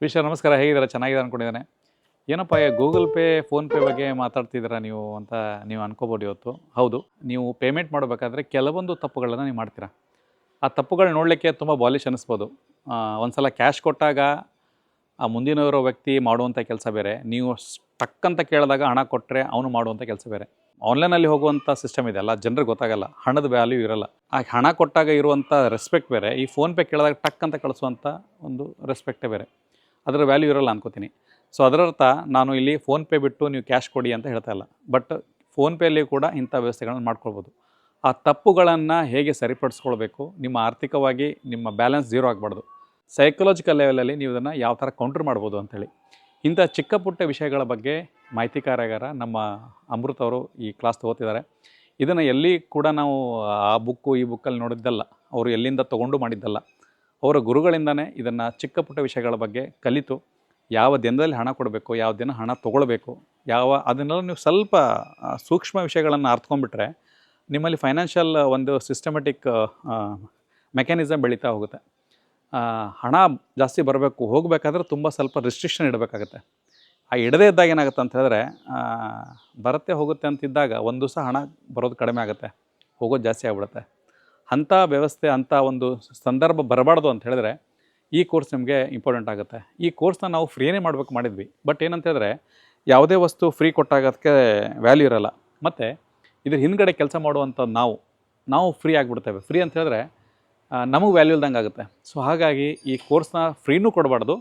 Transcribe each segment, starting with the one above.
ವಿಶ್ವ ನಮಸ್ಕಾರ, ಹೇಗಿದ್ದೀರಾ? ಚೆನ್ನಾಗಿದೆ ಅಂದ್ಕೊಂಡಿದ್ದಾನೆ. ಏನಪ್ಪ ಗೂಗಲ್ ಪೇ, ಫೋನ್‌ಪೇ ಬಗ್ಗೆ ಮಾತಾಡ್ತಿದ್ದೀರಾ ನೀವು ಅಂತ ನೀವು ಅನ್ಕೋಬೋದು ಇವತ್ತು. ಹೌದು, ನೀವು ಪೇಮೆಂಟ್ ಮಾಡಬೇಕಾದ್ರೆ ಕೆಲವೊಂದು ತಪ್ಪುಗಳನ್ನು ನೀವು ಮಾಡ್ತೀರಾ. ಆ ತಪ್ಪುಗಳು ನೋಡಲಿಕ್ಕೆ ತುಂಬ ಬಾಲಿಶ್ ಅನ್ನಿಸ್ಬೋದು. ಒಂದು ಸಲ ಕ್ಯಾಶ್ ಕೊಟ್ಟಾಗ ಆ ಮುಂದಿನವರೋ ವ್ಯಕ್ತಿ ಮಾಡುವಂಥ ಕೆಲಸ ಬೇರೆ, ನೀವು ಟಕ್ಕಂತ ಕೇಳಿದಾಗ ಹಣ ಕೊಟ್ಟರೆ ಅವನು ಮಾಡುವಂಥ ಕೆಲಸ ಬೇರೆ. ಆನ್ಲೈನಲ್ಲಿ ಹೋಗುವಂಥ ಸಿಸ್ಟಮ್ ಇದೆ ಅಲ್ಲ, ಜನರಿಗೆ ಗೊತ್ತಾಗಲ್ಲ, ಹಣದ ವ್ಯಾಲ್ಯೂ ಇರಲ್ಲ. ಆ ಹಣ ಕೊಟ್ಟಾಗ ಇರುವಂಥ ರೆಸ್ಪೆಕ್ಟ್ ಬೇರೆ, ಈ ಫೋನ್‌ಪೇ ಕೇಳಿದಾಗ ಟಕ್ ಅಂತ ಕಳಿಸುವಂಥ ಒಂದು ರೆಸ್ಪೆಕ್ಟೇ ಬೇರೆ. ಅದರ ವ್ಯಾಲ್ಯೂ ಇರಲ್ಲ ಅನ್ಕೋತೀನಿ. ಸೊ ಅದರರ್ಥ ನಾನು ಇಲ್ಲಿ ಫೋನ್‌ಪೇ ಬಿಟ್ಟು ನೀವು ಕ್ಯಾಶ್ ಕೊಡಿ ಅಂತ ಹೇಳ್ತಾ ಇಲ್ಲ. ಬಟ್ ಫೋನ್‌ಪೇಯಲ್ಲಿ ಕೂಡ ಇಂಥ ವ್ಯವಸ್ಥೆಗಳನ್ನು ಮಾಡ್ಕೊಳ್ಬೋದು. ಆ ತಪ್ಪುಗಳನ್ನು ಹೇಗೆ ಸರಿಪಡಿಸ್ಕೊಳ್ಬೇಕು, ನಿಮ್ಮ ಆರ್ಥಿಕವಾಗಿ ನಿಮ್ಮ ಬ್ಯಾಲೆನ್ಸ್ ಝೀರೋ ಆಗಬಾರ್ದು, ಸೈಕಲಾಜಿಕಲ್ ಲೆವೆಲಲ್ಲಿ ನೀವು ಇದನ್ನು ಯಾವ ಥರ ಕೌಂಟ್ರ್ ಮಾಡ್ಬೋದು ಅಂಥೇಳಿ, ಇಂಥ ಚಿಕ್ಕ ಪುಟ್ಟ ವಿಷಯಗಳ ಬಗ್ಗೆ ಮಾಹಿತಿಕಾರರ ನಮ್ಮ ಅಮೃತ್ ಅವರು ಈ ಕ್ಲಾಸ್ ತೊಗೋತಿದ್ದಾರೆ. ಇದನ್ನು ಎಲ್ಲಿ ಕೂಡ ನಾವು ಆ ಬುಕ್ಕು ಈ ಬುಕ್ಕಲ್ಲಿ ನೋಡಿದ್ದಲ್ಲ, ಅವರು ಎಲ್ಲಿಂದ ತೊಗೊಂಡು ಮಾಡಿದ್ದಲ್ಲ, ಅವರ ಗುರುಗಳಿಂದನೇ ಇದನ್ನು ಚಿಕ್ಕ ಪುಟ್ಟ ವಿಷಯಗಳ ಬಗ್ಗೆ ಕಲಿತು ಯಾವ ದಿನದಲ್ಲಿ ಹಣ ಕೊಡಬೇಕು, ಯಾವ ದಿನ ಹಣ ತೊಗೊಳ್ಬೇಕು, ಅದನ್ನೆಲ್ಲ ನೀವು ಸ್ವಲ್ಪ ಸೂಕ್ಷ್ಮ ವಿಷಯಗಳನ್ನು ಅರ್ಥಕೊಂಡ್ಬಿಟ್ರೆ ನಿಮ್ಮಲ್ಲಿ ಫೈನಾನ್ಷಿಯಲ್ ಒಂದು ಸಿಸ್ಟಮೆಟಿಕ್ ಮೆಕ್ಯಾನಿಸಮ್ ಬೆಳೀತಾ ಹೋಗುತ್ತೆ. ಹಣ ಜಾಸ್ತಿ ಬರಬೇಕು, ಹೋಗಬೇಕಾದ್ರೆ ತುಂಬ ಸ್ವಲ್ಪ ರಿಸ್ಟ್ರಿಕ್ಷನ್ ಇಡಬೇಕಾಗತ್ತೆ. ಆ ಇಡದೇ ಇದ್ದಾಗ ಏನಾಗುತ್ತೆ ಅಂತ ಹೇಳಿದ್ರೆ, ಬರುತ್ತೆ ಹೋಗುತ್ತೆ ಅಂತಿದ್ದಾಗ ಒಂದು ದಿವಸ ಹಣ ಬರೋದು ಕಡಿಮೆ ಆಗುತ್ತೆ, ಹೋಗೋದು ಜಾಸ್ತಿ ಆಗಿಬಿಡುತ್ತೆ. ಅಂಥ ವ್ಯವಸ್ಥೆ, ಅಂಥ ಒಂದು ಸಂದರ್ಭ ಬರಬಾರ್ದು ಅಂತ ಹೇಳಿದ್ರೆ ಈ ಕೋರ್ಸ್ ನಿಮಗೆ ಇಂಪಾರ್ಟೆಂಟ್ ಆಗುತ್ತೆ. ಈ ಕೋರ್ಸ್ನ ನಾವು ಫ್ರೀನೇ ಮಾಡಿದ್ವಿ. ಬಟ್ ಏನಂತ ಹೇಳಿದ್ರೆ, ಯಾವುದೇ ವಸ್ತು ಫ್ರೀ ಕೊಟ್ಟಾಗ ಅದಕ್ಕೆ ವ್ಯಾಲ್ಯೂ ಇರೋಲ್ಲ. ಮತ್ತು ಇದ್ರ ಹಿಂದ್ಗಡೆ ಕೆಲಸ ಮಾಡುವಂಥ ನಾವು ಫ್ರೀ ಆಗಿಬಿಡ್ತೇವೆ. ಫ್ರೀ ಅಂತ ಹೇಳಿದ್ರೆ ನಮಗೆ ವ್ಯಾಲ್ಯೂ ಇಲ್ದಂಗೆ ಆಗುತ್ತೆ. ಸೊ ಹಾಗಾಗಿ ಈ ಕೋರ್ಸ್ನ ಫ್ರೀನೂ ಕೊಡಬಾರ್ದು,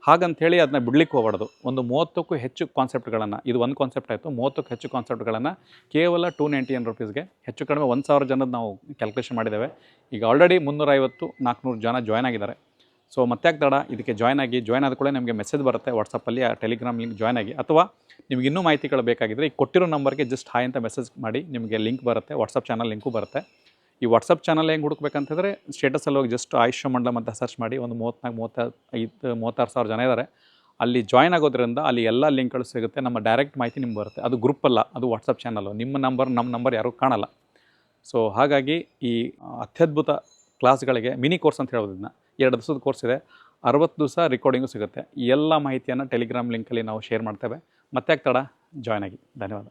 ಹಾಗಂಥೇಳಿ ಅದನ್ನ ಬಿಡ್ಲಿಕ್ಕೆ ಹೋಗಬಾರ್ದು. ಒಂದು 30ಕ್ಕೂ ಹೆಚ್ಚು ಕಾನ್ಸೆಪ್ಟ್ಗಳನ್ನು, ಇದು ಒಂದು ಕಾನ್ಸೆಪ್ಟ್ ಆಯಿತು, 30ಕ್ಕೂ ಹೆಚ್ಚು ಕಾನ್ಸೆಪ್ಟ್ಗಳನ್ನು ಕೇವಲ 299 rupeesಗೆ, ಹೆಚ್ಚು ಕಡಿಮೆ 1000 ಜನದ ನಾವು ಕ್ಯಾಲ್ಕುಲೇಷನ್ ಮಾಡಿದ್ದೇವೆ. ಈಗ ಆಲ್ರೆಡಿ 350-400 ಜನ ಜಾಯ್ನ್ ಆಗಿದ್ದಾರೆ. ಸೊ ಮತ್ತೆ ತಡ, ಇದಕ್ಕೆ ಜಾಯ್ನ್ ಆದ ಕೂಡ ನಿಮಗೆ ಮೆಸೇಜ್ ಬರುತ್ತೆ ವಾಟ್ಸಪ್ಪಲ್ಲಿ, ಆ ಟೆಲಿಗ್ರಾಮ್ ಲಿಂಕ್ ಜಾಯ್ನ್ ಆಗಿ. ಅಥವಾ ನಿಮ್ಗೆ ಇನ್ನೂ ಮಾಹಿತಿಗಳು ಬೇಕಾಗಿದ್ದರೆ ಈ ಕೊಟ್ಟಿರೋ ನಂಬರ್ಗೆ ಜಸ್ಟ್ ಹಾಯ್ ಅಂತ ಮೆಸೇಜ್ ಮಾಡಿ, ನಿಮಗೆ ಲಿಂಕ್ ಬರುತ್ತೆ, ವಾಟ್ಸಪ್ ಚಾನಲ್ ಲಿಂಕು ಬರುತ್ತೆ. ಈ ವಾಟ್ಸಪ್ ಚಾನಲ್ ಹೆಂಗೆ ಹುಡುಕ್ಬೇಕಂತಂದರೆ, ಸ್ಟೇಟಸಲ್ಲಿ ಹೋಗಿ ಜಸ್ಟ್ ಆಯುಷ್ಯ ಮಂಡಲಂ ಅಂತ ಸರ್ಚ್ ಮಾಡಿ, ಒಂದು 34-36 ಸಾವಿರ ಜನ ಇದ್ದಾರೆ. ಅಲ್ಲಿ ಜಾಯ್ನ್ ಆಗೋದ್ರಿಂದ ಅಲ್ಲಿ ಎಲ್ಲ ಲಿಂಕ್ಗಳು ಸಿಗುತ್ತೆ, ನಮ್ಮ ಡೈರೆಕ್ಟ್ ಮಾಹಿತಿ ನಿಮ್ಗೆ ಬರುತ್ತೆ. ಅದು ಗ್ರೂಪ್ ಅಲ್ಲ, ಅದು ವಾಟ್ಸಪ್ ಚಾನಲ್ಲು. ನಿಮ್ಮ ನಮ್ಮ ನಂಬರ್ ಯಾರೂ ಕಾಣಲ್ಲ. ಸೊ ಹಾಗಾಗಿ ಈ ಅತ್ಯದ್ಭುತ ಕ್ಲಾಸ್ಗಳಿಗೆ ಮಿನಿ ಕೋರ್ಸ್ ಅಂತ ಹೇಳೋದು, ಇದನ್ನ 2 ದಿವಸದ ಕೋರ್ಸ್ ಇದೆ, 60 ದಿವಸ ರೆಕಾರ್ಡಿಂಗು ಸಿಗುತ್ತೆ. ಈ ಎಲ್ಲ ಮಾಹಿತಿಯನ್ನು ಟೆಲಿಗ್ರಾಮ್ ಲಿಂಕಲ್ಲಿ ನಾವು ಶೇರ್ ಮಾಡ್ತೇವೆ. ಮತ್ತೆ ತಡ, ಜಾಯ್ನ್ ಆಗಿ. ಧನ್ಯವಾದ.